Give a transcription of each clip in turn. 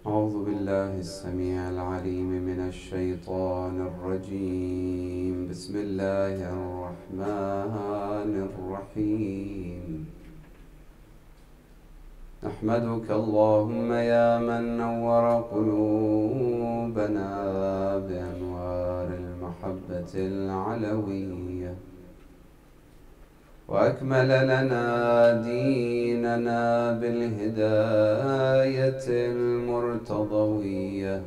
أعوذ بالله السميع العليم من الشيطان الرجيم. بسم الله الرحمن الرحيم. نحمدك اللهم يا من نور قلوبنا بأنوار المحبة العلوية، وأكمل لنا ديننا بالهداية المرتضوية،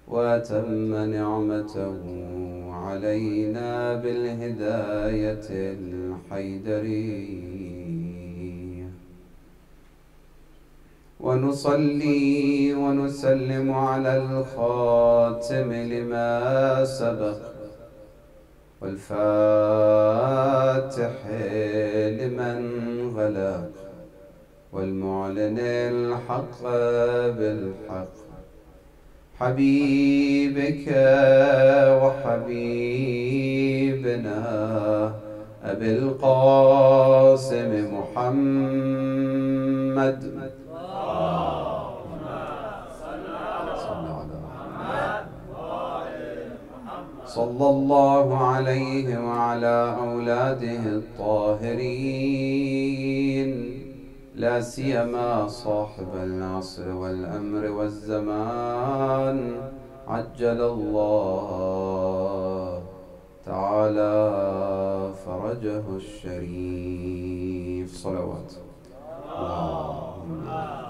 وأتم نعمته علينا بالهداية الحيدرية. ونصلي ونسلم على الخاتم لما سبق، والفاتح لمن غلق، والمعلن الحق بالحق، حبيبك وحبيبنا أبي القاسم محمد صلى الله عليه وعلى أولاده الطاهرين، لا سيما صاحب العصر والأمر والزمان، عجل الله تعالى فرجه الشريف. صلوات اللهم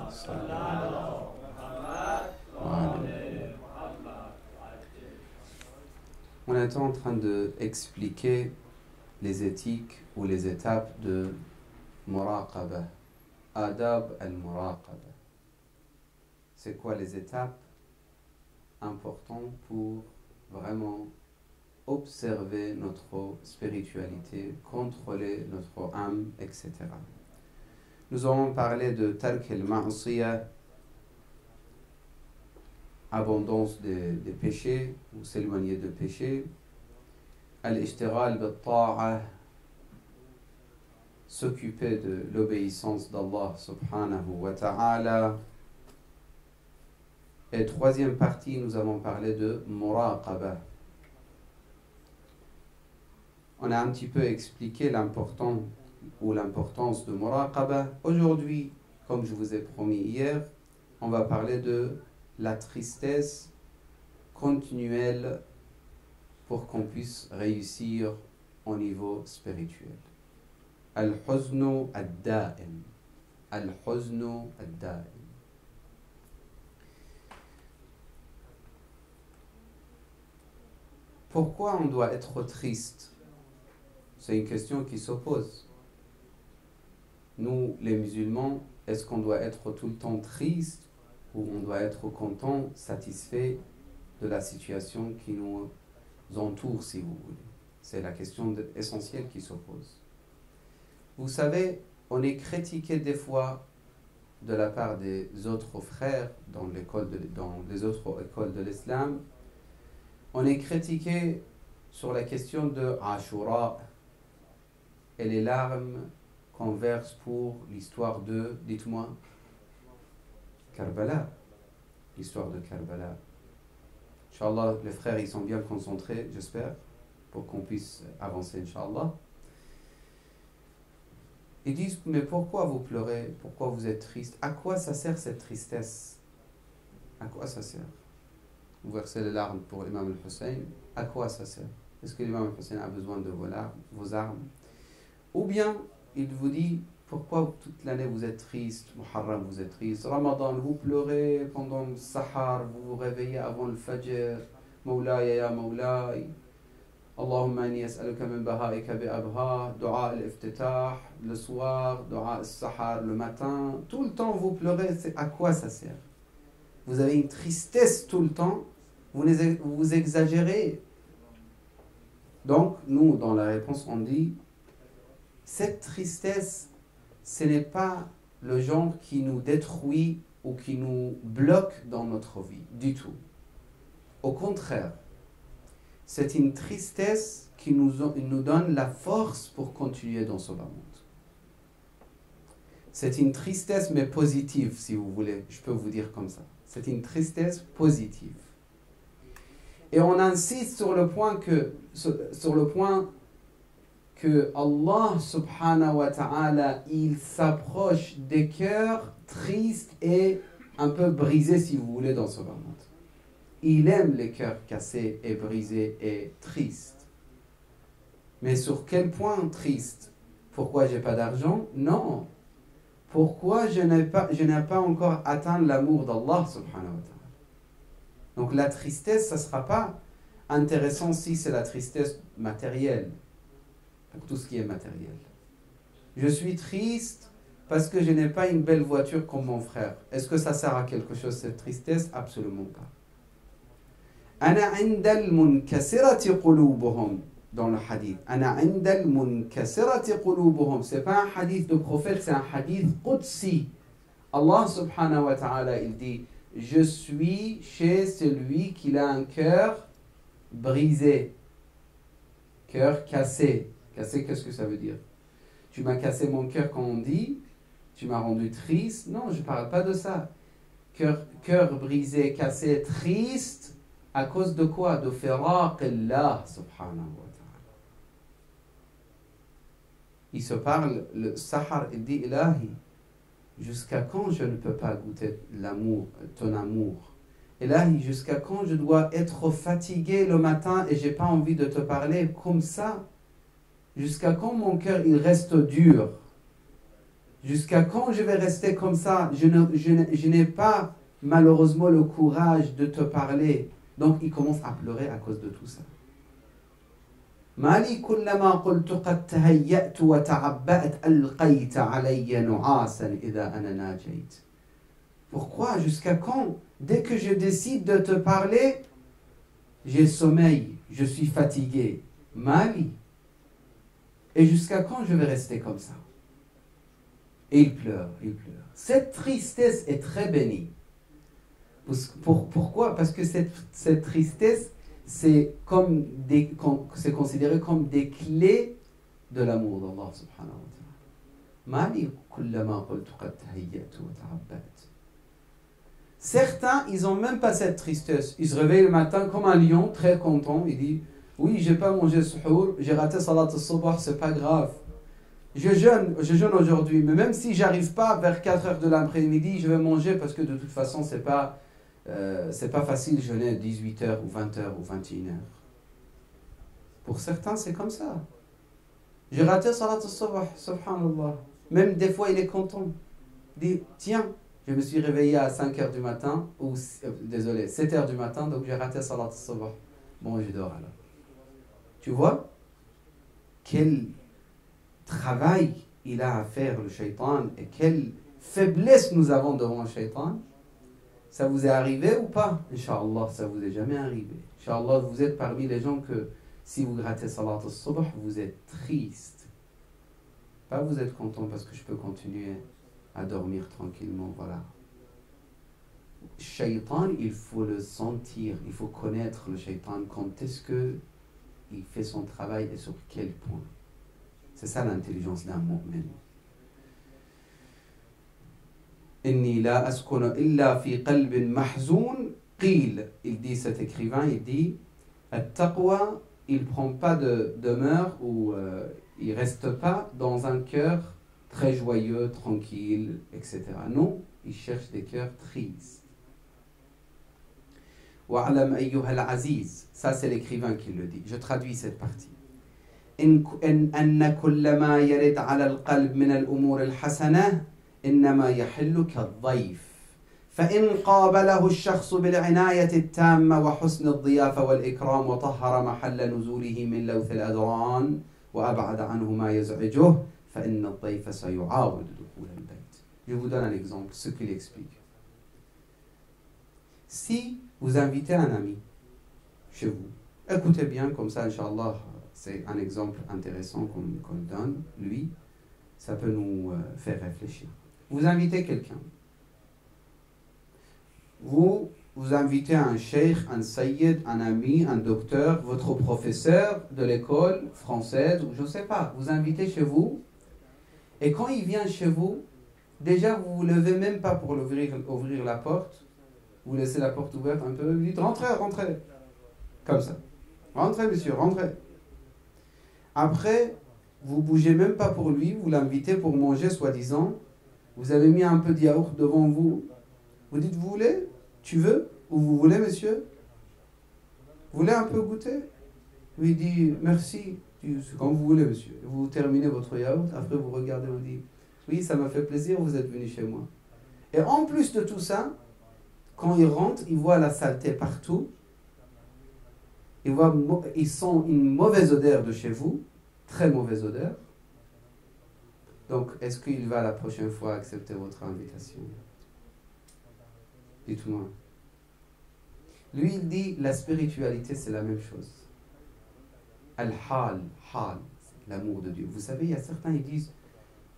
صل على محمد. On était en train d'expliquer les éthiques ou les étapes de muraqaba, adab al-muraqaba. C'est quoi les étapes importantes pour vraiment observer notre spiritualité, contrôler notre âme, etc. Nous avons parlé de tark al-ma'siyah, abondance des péchés ou s'éloigner de péchés, al-ishtighal bil-ta'a, s'occuper de l'obéissance d'Allah subhanahu wa ta'ala. Et troisième partie, nous avons parlé de muraqaba. On a un petit peu expliqué l'importance de muraqaba. Aujourd'hui, comme je vous ai promis hier, on va parler de la tristesse continuelle pour qu'on puisse réussir au niveau spirituel. Al-huznu ad-da'im. Al-huznu ad-da'im. Pourquoi on doit être triste? C'est une question qui s'oppose. Nous, les musulmans, est-ce qu'on doit être tout le temps triste ou on doit être content, satisfait de la situation qui nous entoure, si vous voulez? C'est la question essentielle qui s'oppose. Vous savez, on est critiqué des fois de la part des autres frères dans les autres écoles de l'islam. On est critiqué sur la question de Ashura et les larmes qu'on verse pour l'histoire de, dites-moi, Karbala, l'histoire de Karbala. Inch'Allah, les frères, ils sont bien concentrés, j'espère, pour qu'on puisse avancer, Inch'Allah. Ils disent, mais pourquoi vous pleurez? Pourquoi vous êtes triste? À quoi ça sert cette tristesse? À quoi ça sert? Vous versez les larmes pour l'imam al-Hussein, à quoi ça sert? Est-ce que l'imam al-Hussein a besoin de vos armes? Ou bien, il vous dit, pourquoi toute l'année vous êtes triste? Muharram, vous êtes triste. Ramadan, vous pleurez pendant le sahar, vous vous réveillez avant le fajr. Mawlaya ya Mawlay. Allahumma inni as'aluka min bahaika bi abha. Dua al-iftitah, le soir, dua al-sahar, le matin. Tout le temps vous pleurez, à quoi ça sert? Vous avez une tristesse tout le temps, vous exagérez. Donc, nous, dans la réponse, on dit, cette tristesse, ce n'est pas le genre qui nous détruit ou qui nous bloque dans notre vie, du tout. Au contraire, c'est une tristesse qui nous donne la force pour continuer dans ce bas monde. C'est une tristesse, mais positive, si vous voulez. Je peux vous dire comme ça. C'est une tristesse positive. Et on insiste sur le point que Allah subhanahu wa ta'ala, il s'approche des cœurs tristes et un peu brisés, si vous voulez, dans ce monde. Il aime les cœurs cassés et brisés et tristes. Mais sur quel point triste? Pourquoi j'ai pas d'argent? Non. Pourquoi je n'ai pas encore atteint l'amour d'Allah subhanahu wa ta'ala? Donc la tristesse, ça ne sera pas intéressant si c'est la tristesse matérielle, pour tout ce qui est matériel. Je suis triste parce que je n'ai pas une belle voiture comme mon frère. Est-ce que ça sert à quelque chose, cette tristesse? Absolument pas. Ana indal munkasirati qulubuhum, dans le hadith. Ana indal munkasirati qulubuhum. C'est pas un hadith de prophète, c'est un hadith qudsi. Allah subhanahu wa ta'ala, il dit, je suis chez celui qui a un cœur brisé, cœur cassé. Cassé, qu'est-ce que ça veut dire? Tu m'as cassé mon cœur, quand on dit, tu m'as rendu triste. Non, je ne parle pas de ça. Cœur brisé, cassé, triste, à cause de quoi? De firaq Allah subhanahu wa ta'ala. Il se parle, le Sahar, il dit, Ilahi, jusqu'à quand je ne peux pas goûter l'amour, ton amour? Ilahi, jusqu'à quand je dois être fatigué le matin et je n'ai pas envie de te parler comme ça? Jusqu'à quand mon cœur il reste dur? Jusqu'à quand je vais rester comme ça? Je n'ai pas malheureusement le courage de te parler. Donc il commence à pleurer à cause de tout ça. Mali kullama qultu qad tahayyatu wa ta'abba'at alqayta alayya nu'asan idha ana najayt. Pourquoi? Jusqu'à quand? Dès que je décide de te parler, j'ai sommeil, je suis fatigué. Mali. Et jusqu'à quand je vais rester comme ça? Et il pleure, il pleure. Cette tristesse est très bénie. Pourquoi? Parce que cette tristesse, c'est considéré comme des clés de l'amour d'Allah subhanahu wa ta'ala. Mali kullama qultu qad tahayyatu wa ta'abbat. Certains, ils n'ont même pas cette tristesse. Ils se réveillent le matin comme un lion, très content. Ils disent, oui, j'ai pas mangé suhour, j'ai raté salat al-subh, c'est pas grave. Je jeûne aujourd'hui, mais même si j'arrive pas vers 4 heures de l'après-midi, je vais manger parce que de toute façon, c'est pas facile de jeûner à 18h ou 20h ou 21h. Pour certains, c'est comme ça. J'ai raté salat al-subh, subhanallah. Même des fois, il est content. Il dit, tiens, je me suis réveillé à 5h du matin, ou 7h du matin, donc j'ai raté salat al-subh. Bon, je dors alors. Tu vois quel travail il a à faire le shaitan et quelle faiblesse nous avons devant le shaitan. Ça vous est arrivé ou pas? Inch'Allah, ça vous est jamais arrivé. Inch'Allah, vous êtes parmi les gens que si vous ratez salat al-subh, vous êtes triste. Pas vous êtes content parce que je peux continuer à dormir tranquillement, voilà. Shaitan, il faut le sentir, il faut connaître le shaitan. Quand est-ce que il fait son travail et sur quel point? C'est ça l'intelligence d'un mu'min. Inni la askunu illa fi qalbin mahzoun qil. Il dit, cet écrivain, il dit, at-taqwa, il prend pas de demeure ou il reste pas dans un cœur très joyeux, tranquille, etc. Non, il cherche des cœurs tristes. Wa'alam ayyuha al-aziz. Ça, c'est l'écrivain qui le dit. Je traduis cette partie. أن كل ما يرد على القلب من الأمور الحسنة إنما يحل كالضيف فإن قابله الشخص بالعناية التامة وحسن الضيافة والإكرام وطهر محل نزوله من لوث الأدران وأبعد عنه ما يزعجه فإن الضيف سيعاود دخول البيت. Je vous donne un exemple, ce qu'il explique. Si vous invitez un ami chez vous, écoutez bien, comme ça, Inch'Allah, c'est un exemple intéressant qu'on donne, lui, ça peut nous faire réfléchir. Vous invitez quelqu'un. Vous invitez un cheikh, un sayyid, un ami, un docteur, votre professeur de l'école française, ou je ne sais pas. Vous invitez chez vous, et quand il vient chez vous, Déjà, vous ne vous levez même pas pour ouvrir la porte. Vous laissez la porte ouverte un peu. Vous dites, rentrez, rentrez. Comme ça. Rentrez, monsieur, rentrez. Après, vous ne bougez même pas pour lui. Vous l'invitez pour manger, soi-disant. Vous avez mis un peu de yaourt devant vous. Vous dites, vous voulez? Tu veux? Ou vous voulez, monsieur? Vous voulez un peu goûter? Lui dit, merci. C'est quand vous voulez, monsieur. Vous terminez votre yaourt. Après, vous regardez, vous dites, oui, ça m'a fait plaisir, vous êtes venu chez moi. Et en plus de tout ça, quand il rentre, il voit la saleté partout. Il sent une mauvaise odeur de chez vous. Très mauvaise odeur. Donc, est-ce qu'il va la prochaine fois accepter votre invitation? Dites-moi. Lui, il dit, la spiritualité, c'est la même chose. Al-hal, l'amour de Dieu. Vous savez, il y a certains, ils disent,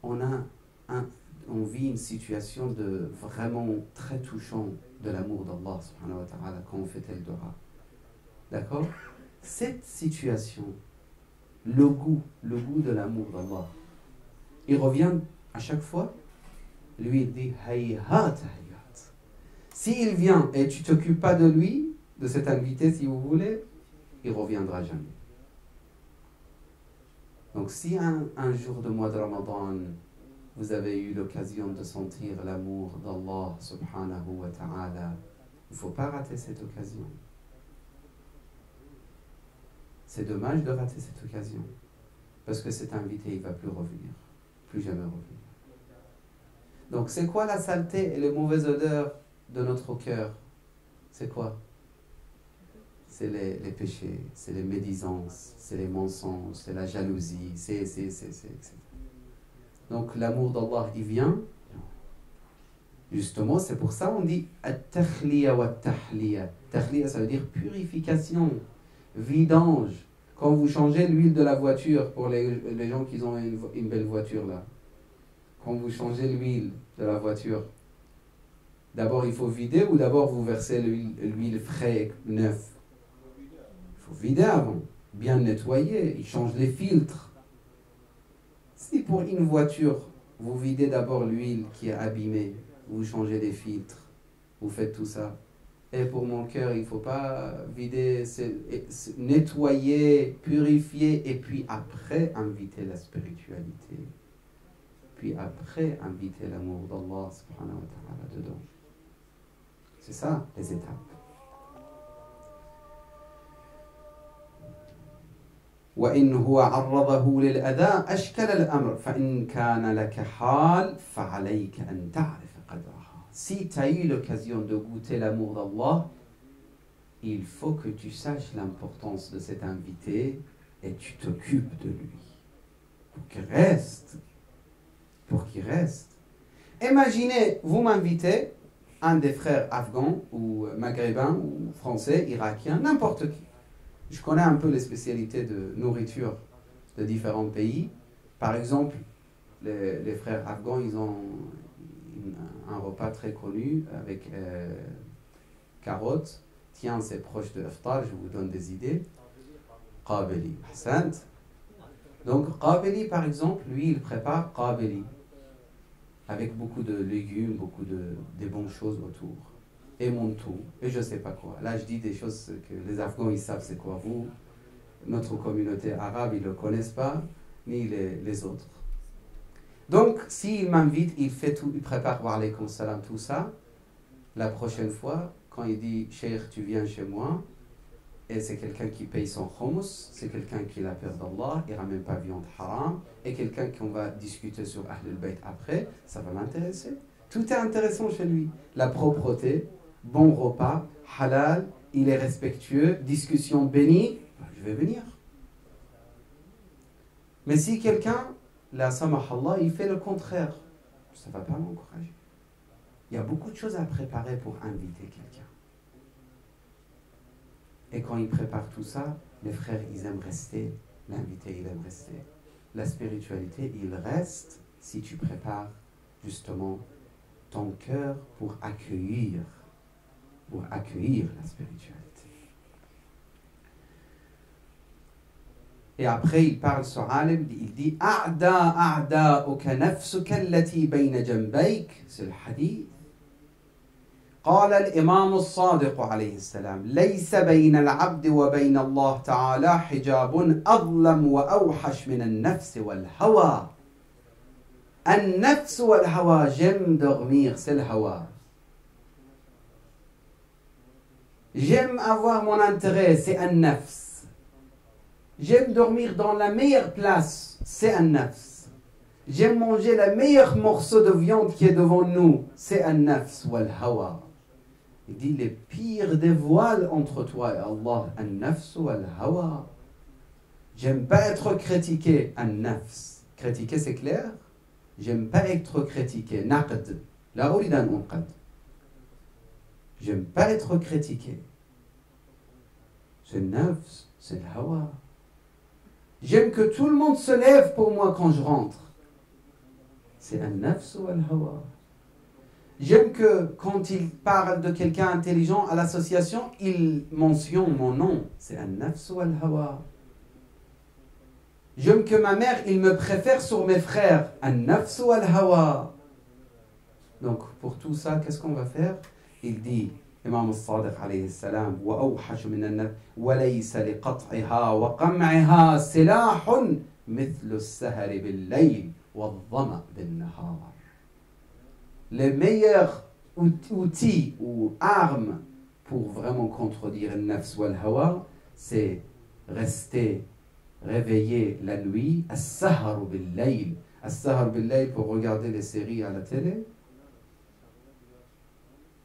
on vit une situation de vraiment très touchant de l'amour d'Allah subhanahu wa ta'ala quand on fait El Dora. D'accord? Cette situation, le goût de l'amour d'Allah, il revient à chaque fois. Lui, il dit hayhat, hayhat. S'il vient et tu ne t'occupes pas de lui, de cet invité, si vous voulez, il ne reviendra jamais. Donc, si un jour de mois de Ramadan, vous avez eu l'occasion de sentir l'amour d'Allah subhanahu wa ta'ala, il ne faut pas rater cette occasion. C'est dommage de rater cette occasion. Parce que cet invité, il ne va plus revenir. Plus jamais revenir. Donc, c'est quoi la saleté et les mauvaises odeurs de notre cœur? C'est quoi? C'est les péchés, c'est les médisances, c'est les mensonges, c'est la jalousie, etc. Donc l'amour d'Allah, il vient. Justement, c'est pour ça on dit at-takhliya wa at-tahliya. Tahliya, ça veut dire purification, vidange. Quand vous changez l'huile de la voiture, pour les gens qui ont une belle voiture là, quand vous changez l'huile de la voiture, d'abord il faut vider ou d'abord vous versez l'huile frais, neuf? Il faut vider avant, bien nettoyer, il change les filtres. Si pour une voiture, vous videz d'abord l'huile qui est abîmée, vous changez les filtres, vous faites tout ça. Et pour mon cœur, il ne faut pas vider, nettoyer, purifier, et puis après inviter la spiritualité. Puis après inviter l'amour d'Allah subhanahu wa ta'ala dedans. C'est ça, les étapes. وإن هو عرضه للأذى أشكل الأمر فإن كان لك حال فعليك أن تعرف قدرها. Si tu as eu l'occasion de goûter l'amour d'Allah, il faut que tu saches l'importance de cet invité et tu t'occupes de lui pour qu'il reste. Imaginez, vous m'invitez, un des frères afghans ou maghrébins ou français, irakiens, n'importe qui. Je connais un peu les spécialités de nourriture de différents pays. Par exemple, les frères afghans, ils ont un repas très connu avec carottes. Tiens, c'est proche de iftar, je vous donne des idées. Qabeli, ahsant. Donc, Qabeli, par exemple, lui, il prépare Qabeli avec beaucoup de légumes, beaucoup de bonnes choses autour. Et montou, et je ne sais pas quoi. Là, je dis des choses que les Afghans, ils savent c'est quoi. Vous, notre communauté arabe, ils ne le connaissent pas, ni les autres. Donc, s'il m'invite, il fait tout, il prépare wa alaykoum salam, tout ça. La prochaine fois, quand il dit, Cheikh, tu viens chez moi, et c'est quelqu'un qui paye son khums, c'est quelqu'un qui a la peur d'Allah, il ne ramène pas viande haram, et quelqu'un qu'on va discuter sur Ahl al-Bayt après, ça va m'intéresser. Tout est intéressant chez lui. La propreté, bon repas, halal, il est respectueux, discussion bénie, je vais venir. Mais si quelqu'un, la samahallah, il fait le contraire, ça ne va pas m'encourager. Il y a beaucoup de choses à préparer pour inviter quelqu'un. Et quand il prépare tout ça, les frères, ils aiment rester, l'invité, il aime rester. La spiritualité, il reste si tu prépares justement ton cœur pour accueillir la spiritualité. Et après, il parle sur alim, il dit a'da'uka nafsuka allati bayna janbayk. C'est le hadith. قال الإمام الصادق عليه السلام ليس بين العبد وبين الله تعالى حجاب أظلم وأوحش من النفس والهوى. النفس والهوى, j'aime dormir, c'est le hawa. J'aime avoir mon intérêt, c'est un nafs. J'aime dormir dans la meilleure place, c'est un nafs. J'aime manger le meilleur morceau de viande qui est devant nous, c'est un nafs wal hawa. Il dit les pires des voiles entre toi et Allah, un nafs wal hawa. J'aime pas être critiqué, un nafs. Critiquer, c'est clair? J'aime pas être critiqué, naqd. La uridan unqad. J'aime pas être critiqué. C'est le nafs, c'est le hawa. J'aime que tout le monde se lève pour moi quand je rentre. C'est un nafs ou un hawa. J'aime que quand il parle de quelqu'un intelligent à l'association, il mentionne mon nom. C'est un nafs ou un hawa. J'aime que ma mère, il me préfère sur mes frères. Un nafs ou un hawa. Donc pour tout ça, qu'est-ce qu'on va faire? Il dit, Imam al-Sadiq alayhi salam, وَأَوْحَشُ مِنَ النَّفْسِ وَلَيْسَ لِقَطْعِهَا وَقَمْعِهَا سِلَاحٌ مِثْلُ السَّهَرِ بِاللَّيْلِ وَالظَّمَأِ بِالنَّهَارِ. Les meilleurs outils ou armes pour vraiment contredire le nafs wal hawa, c'est rester réveillé la nuit, as-sahar bil-layl. As-sahar bil-layl pour regarder les séries à la télé,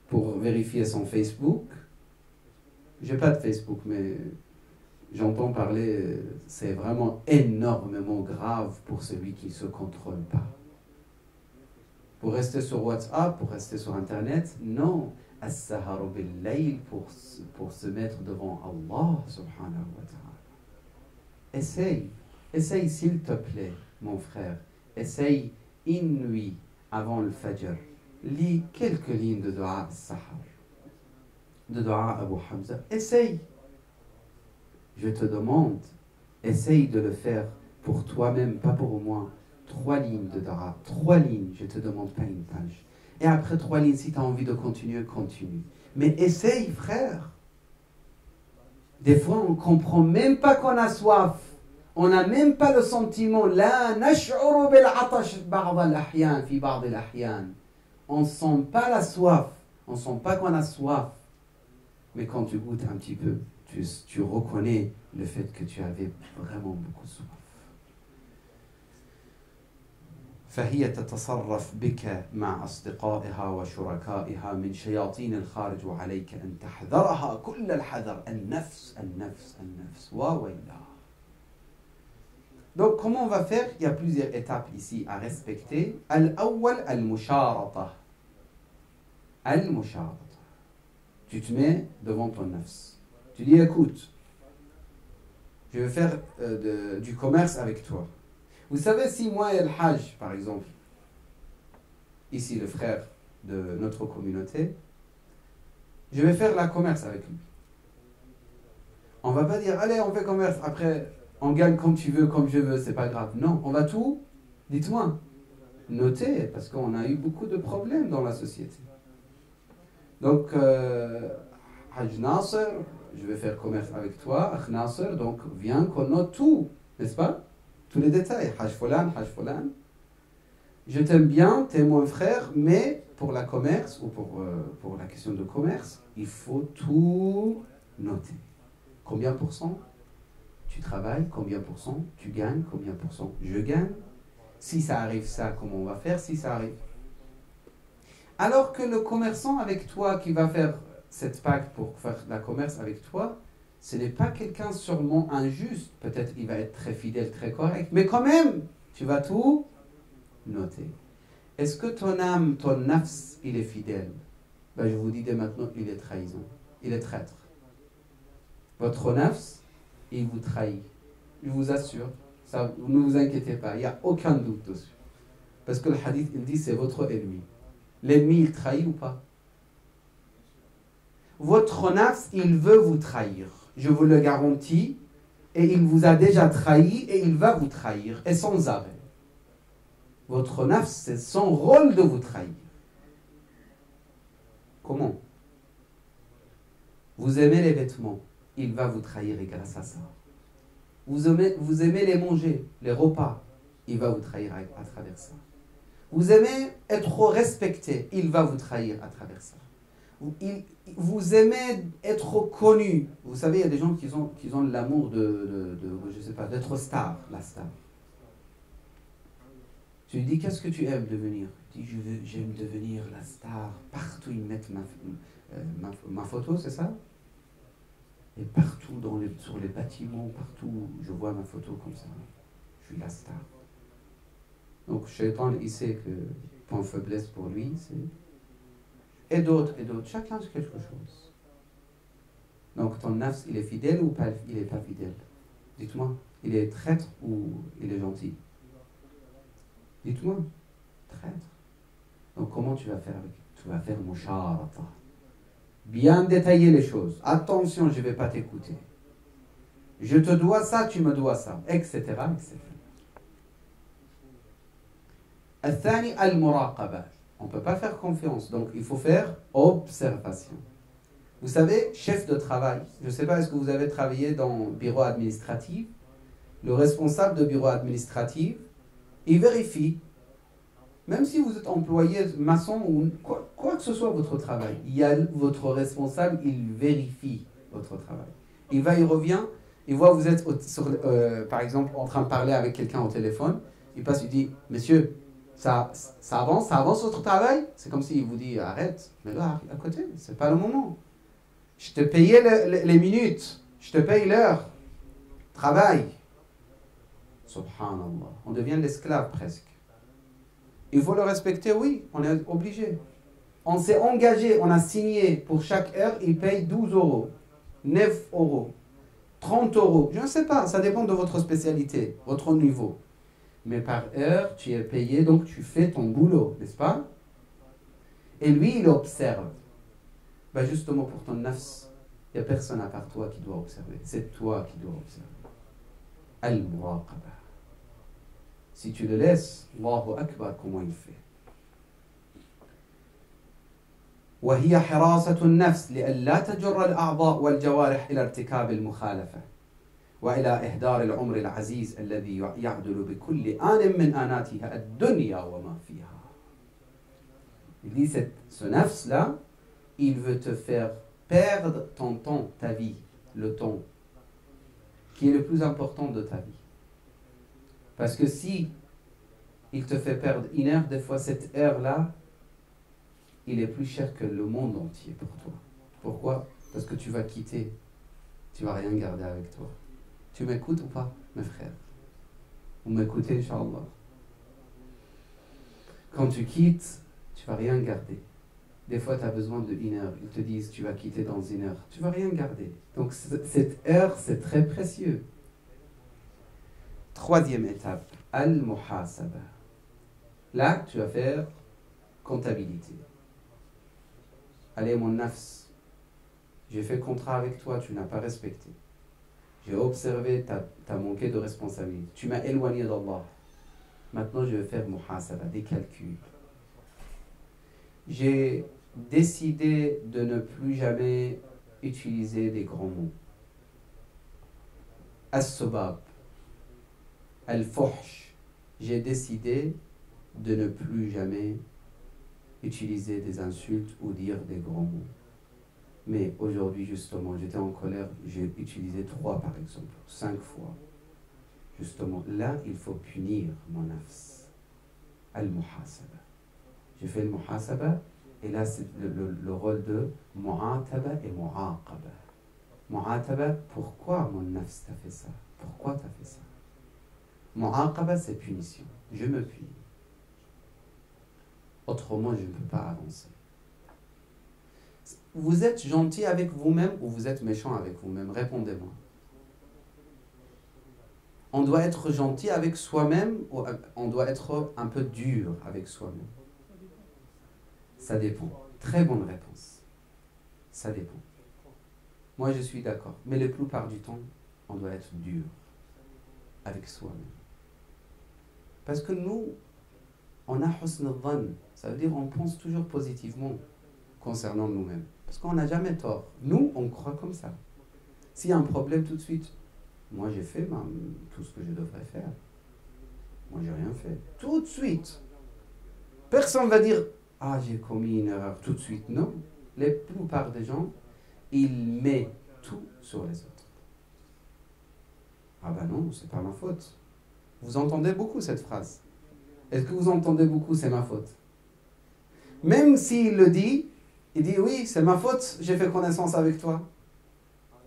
pour vérifier son Facebook. J'ai pas de Facebook, mais j'entends parler, c'est vraiment énormément grave pour celui qui ne se contrôle pas. Pour rester sur WhatsApp, pour rester sur Internet, non. As-sahar bil-layl pour se mettre devant Allah subhanahu wa ta'ala. Essaye s'il te plaît, mon frère. Essaye une nuit avant le fajr. Lis quelques lignes de dua al-sahar, de dua Abu Hamza. Essaye. Je te demande, essaye de le faire pour toi-même, pas pour moi. 3 lignes de dua, 3 lignes, je te demande pas une page. Et après 3 lignes, si tu as envie de continuer, continue. Mais essaye, frère. Des fois, on ne comprend même pas qu'on a soif. On n'a même pas le sentiment. La nash'uru bil-'atash ba'd al-ahyan fi ba'd al-ahyan. On ne sent pas la soif. On ne sent pas qu'on a soif. Mais quand tu goûtes un petit peu, tu reconnais le fait que tu avais vraiment beaucoup soif. فهي تتصرف بك مع أصدقائها وشركائها من شياطين الخارج وعليك أن تحذرها كل الحذر. النفس النفس النفس وويلها. Donc comment on va faire? Il y a plusieurs étapes ici à respecter. Al-awwal al-musharata. Al-musharata. Tu te mets devant ton nafs. Tu dis écoute, je vais faire du commerce avec toi. Vous savez, si moi et le Hajj, par exemple, ici le frère de notre communauté, je vais faire la commerce avec lui. On ne va pas dire, allez, on fait commerce, après, on gagne comme tu veux, comme je veux, c'est pas grave. Non, on va tout, dites-moi, noter, parce qu'on a eu beaucoup de problèmes dans la société. Donc, Hajj Nasser, je vais faire commerce avec toi, Akh Nasser, donc viens qu'on note tout, n'est-ce pas? Tous les détails, Hajj Fulan, Hajj Fulan. Je t'aime bien, t'es mon frère, mais pour la commerce ou pour la question de commerce, il faut tout noter. Combien pour cent tu travailles, combien pour cent tu gagnes, combien pour cent je gagne. Si ça arrive ça, comment on va faire si ça arrive? Alors que le commerçant avec toi qui va faire cette pacte pour faire la commerce avec toi, ce n'est pas quelqu'un sûrement injuste. Peut-être qu'il va être très fidèle, très correct. Mais quand même, tu vas tout noter. Est-ce que ton âme, ton nafs, il est fidèle? Ben, je vous dis dès maintenant, il est trahison. Il est traître. Votre nafs, il vous trahit. Je vous assure. Ça, ne vous inquiétez pas. Il n'y a aucun doute dessus. Parce que le hadith, il dit, c'est votre ennemi. L'ennemi, il trahit ou pas? Votre nafs, il veut vous trahir. Je vous le garantis, et il vous a déjà trahi et il va vous trahir, et sans arrêt. Votre nafs, c'est son rôle de vous trahir. Comment? Vous aimez les vêtements, il va vous trahir et grâce à ça. Vous aimez les manger, les repas, il va vous trahir à travers ça. Vous aimez être respecté, il va vous trahir à travers ça. Vous aimez être connu. Vous savez, il y a des gens qui ont l'amour je sais pas, d'être star, la star. Tu lui dis, qu'est-ce que tu aimes devenir? Il dit, j'aime devenir la star. Partout, ils mettent ma photo, c'est ça? Et partout, sur les bâtiments, partout, je vois ma photo comme ça. Je suis la star. Donc, Shaitan, il sait que point faiblesse pour lui, c'est... Et d'autres. Chacun a quelque chose. Donc, ton nafs, il est fidèle ou pas, il n'est pas fidèle? Dites-moi, il est traître ou il est gentil? Dites-moi, traître. Donc, comment tu vas faire avec? Tu vas faire musharata. Bien détailler les choses. Attention, je ne vais pas t'écouter. Je te dois ça, tu me dois ça, etc. etc. Al-thani al-muraqaba. On ne peut pas faire confiance, donc il faut faire observation. Vous savez, chef de travail, je ne sais pas, est-ce que vous avez travaillé dans le bureau administratif? Le responsable de bureau administratif, il vérifie, même si vous êtes employé maçon ou quoi que ce soit votre travail, il y a votre responsable, il vérifie votre travail. Il revient, il voit vous êtes, par exemple, en train de parler avec quelqu'un au téléphone, il passe, il dit, monsieur, ça avance votre travail? C'est comme s'il vous dit, arrête, mais là, à côté, c'est pas le moment. Je te payais les minutes, je te paye l'heure. Travail. Subhanallah. On devient l'esclave presque. Il faut le respecter, oui, on est obligé. On s'est engagé, on a signé, pour chaque heure, il paye 12 euros, 9 euros, 30 euros. Je ne sais pas, ça dépend de votre spécialité, votre niveau. Mais par heure, tu es payé, donc tu fais ton boulot, n'est-ce pas? Et lui, il observe. Ben justement, pour ton nafs, il n'y a personne à part toi qui doit observer. C'est toi qui dois observer. Al-muraqaba. Si tu le laisses, Allahu Akbar, comment il fait? وهي حراسة النفس لئلا تجر الأعضاء والجوارح إلى ارتكاب المخالفة وإلى إهدار العمر العزيز الذي يعدل بكل آن من آناتها الدنيا وما فيها. Il dit, ce nafs-là, il veut te faire perdre ton temps, ta vie, le temps, qui est le plus important de ta vie. Parce que si il te fait perdre une heure, des fois cette heure-là, il est plus cher que le monde entier pour toi. Pourquoi? Parce que tu vas quitter, tu vas rien garder avec toi. Tu m'écoutes ou pas, mes frères? Vous m'écoutez, Inch'Allah. Quand tu quittes, tu vas rien garder. Des fois, tu as besoin d'une heure. Ils te disent, tu vas quitter dans une heure. Tu vas rien garder. Donc, cette heure, c'est très précieux. Troisième étape, al-muhasaba. Là, tu vas faire comptabilité. Allez, mon nafs, j'ai fait contrat avec toi, tu n'as pas respecté. J'ai observé, tu as manqué de responsabilité. Tu m'as éloigné d'Allah. Maintenant, je vais faire muhasaba, des calculs. J'ai décidé de ne plus jamais utiliser des grands mots. As-sobab, al-fuhsh. J'ai décidé de ne plus jamais utiliser des insultes ou dire des grands mots. Mais aujourd'hui, justement, j'étais en colère, j'ai utilisé 3 par exemple, 5 fois. Justement, là, il faut punir mon nafs. Al-muhasaba. J'ai fait le muhasaba, et là, c'est le rôle de mu'ataba et mu'aqaba. Mu'ataba, pourquoi mon nafs t'a fait ça? Pourquoi t'as fait ça? Mu'aqaba, c'est punition. Je me punis. Autrement, je ne peux pas avancer. Vous êtes gentil avec vous-même ou vous êtes méchant avec vous-même? Répondez-moi. On doit être gentil avec soi-même ou on doit être un peu dur avec soi-même? Ça dépend. Très bonne réponse. Ça dépend. Moi, je suis d'accord. Mais la plupart du temps, on doit être dur avec soi-même. Parce que nous, on a husn al-dhann, ça veut dire on pense toujours positivement concernant nous-mêmes. Parce qu'on n'a jamais tort. Nous, on croit comme ça. S'il y a un problème tout de suite, moi j'ai fait tout ce que je devrais faire. Moi j'ai rien fait. Tout de suite. Personne ne va dire « Ah, j'ai commis une erreur tout de suite ». Non. La plupart des gens, ils mettent tout sur les autres. Ah ben non, c'est pas ma faute. Vous entendez beaucoup cette phrase. Est-ce que vous entendez beaucoup « c'est ma faute » ? Même s'il le dit, il dit « oui, c'est ma faute, j'ai fait connaissance avec toi.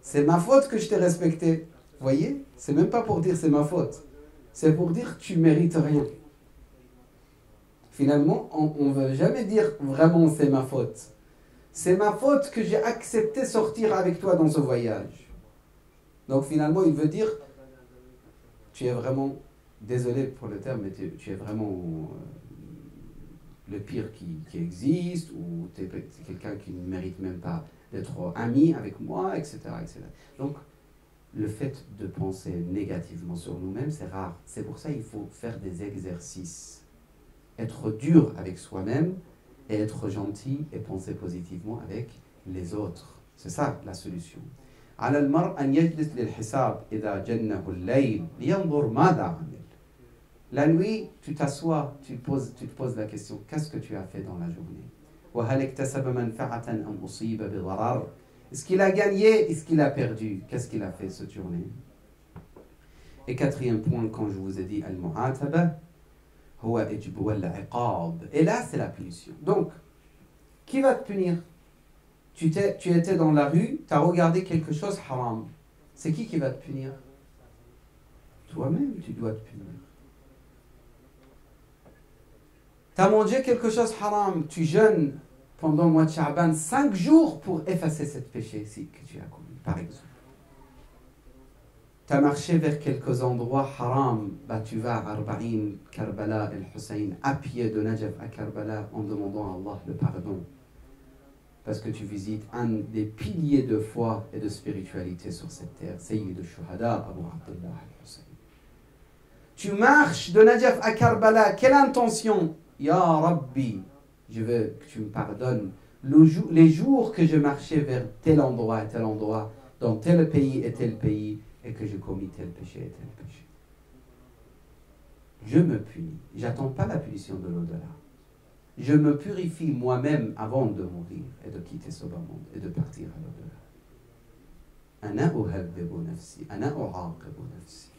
C'est ma faute que je t'ai respecté. » Vous voyez ? C'est même pas pour dire « c'est ma faute ». C'est pour dire « tu mérites rien ». Finalement, on ne veut jamais dire vraiment « c'est ma faute ». C'est ma faute que j'ai accepté sortir avec toi dans ce voyage. Donc finalement, il veut dire « tu es vraiment, désolé pour le terme, mais tu es vraiment le pire qui existe, ou tu es quelqu'un qui ne mérite même pas d'être ami avec moi, etc., etc. » Donc, le fait de penser négativement sur nous-mêmes, c'est rare. C'est pour ça qu'il faut faire des exercices. Être dur avec soi-même et être gentil et penser positivement avec les autres. C'est ça la solution. على المرء أن يجلس للحساب إذا جنه الليل لينظر ماذا عمل. La nuit, tu t'assois, tu te poses la question, qu'est-ce que tu as fait dans la journée? وهل اكتسب منفعة أم أصيب بضرر? Est-ce qu'il a gagné? Est-ce qu'il a perdu? Qu'est-ce qu'il a fait cette journée? Et quatrième point, quand je vous ai dit al-mu'ataba, huwa ijbu wal-iqab. Et là, c'est la punition. Donc, qui va te punir? Tu étais dans la rue, tu as regardé quelque chose haram. C'est qui va te punir? Toi-même, tu dois te punir. Tu as mangé quelque chose haram, tu jeûnes pendant le mois de Sha'ban 5 jours pour effacer ce péché-ci que tu as commis, par exemple. Tu as marché vers quelques endroits haram, tu vas à Arba'in, Karbala et Hussein, à pied de Najaf à Karbala en demandant à Allah le pardon. Parce que tu visites un des piliers de foi et de spiritualité sur cette terre, Sayyid al-Shuhada, Abu Abdullah al-Hussein. Tu marches de Najaf à Karbala, quelle intention? Ya Rabbi, je veux que tu me pardonnes les jours que je marchais vers tel endroit et tel endroit, dans tel pays et tel pays, et que je commis tel péché et tel péché. Je me punis. J'attends pas la punition de l'au-delà. Je me purifie moi-même avant de mourir et de quitter ce bas monde et de partir à l'au-delà. Ana uhaddibu nafsi, ana u'aqibu nafsi.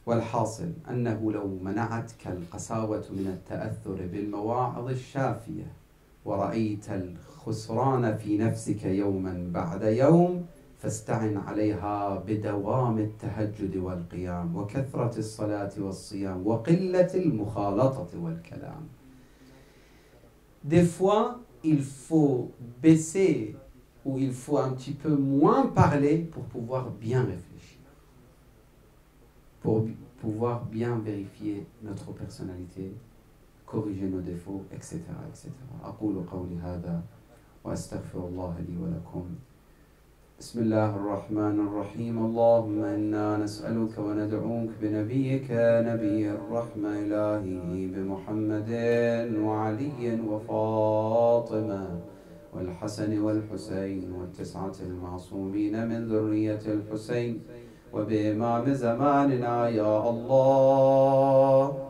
والحاصل أنه لو منعتك القساوة من التأثر بالمواعظ الشافية ورأيت الخسران في نفسك يوما بعد يوم فاستعن عليها بدوام التهجد والقيام وكثرة الصلاة والصيام وقلة المخالطة والكلام. Des fois, il faut baisser ou il faut un petit peu moins parler pour pouvoir bien réfléchir, pour pouvoir bien vérifier notre personnalité, corriger nos défauts, etc. etc. أقول قولي هذا وأستغفر الله لي ولكم. بسم الله الرحمن الرحيم. اللهم إنا نسألك وندعوك بنبيك نبي الرحمة إلهي بمحمد وعلي وفاطمة والحسن والحسين والتسعة المعصومين من ذرية الحسين وبإمام زماننا يا الله.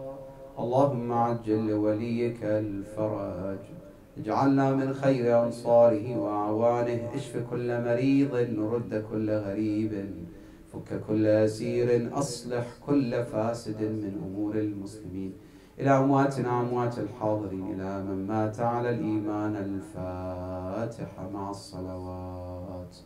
اللهم عجل لوليك الفرج، اجعلنا من خير أنصاره وأعوانه، اشف كل مريض، رد كل غريب، فك كل أسير، أصلح كل فاسد من أمور المسلمين. إلى أمواتنا أموات الحاضرين، إلى من مات على الإيمان. الفاتحة مع الصلوات.